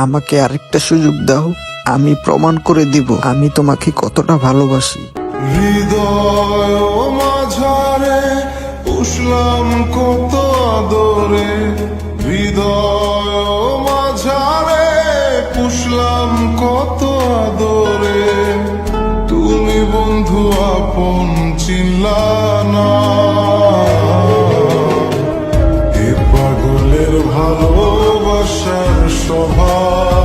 আমাকে আরেকটা সুযোগ দাও, আমি প্রমাণ করে দিব আমি তোমাকে কতটা ভালোবাসি। হৃদয় মাঝারে পুষলাম কত আদরে, হৃদয় মাঝারে পুষলাম কত আদরে, তুমি বন্ধু আপন চিনলা না। এ পাগলের ভালোবাসার স্বভাব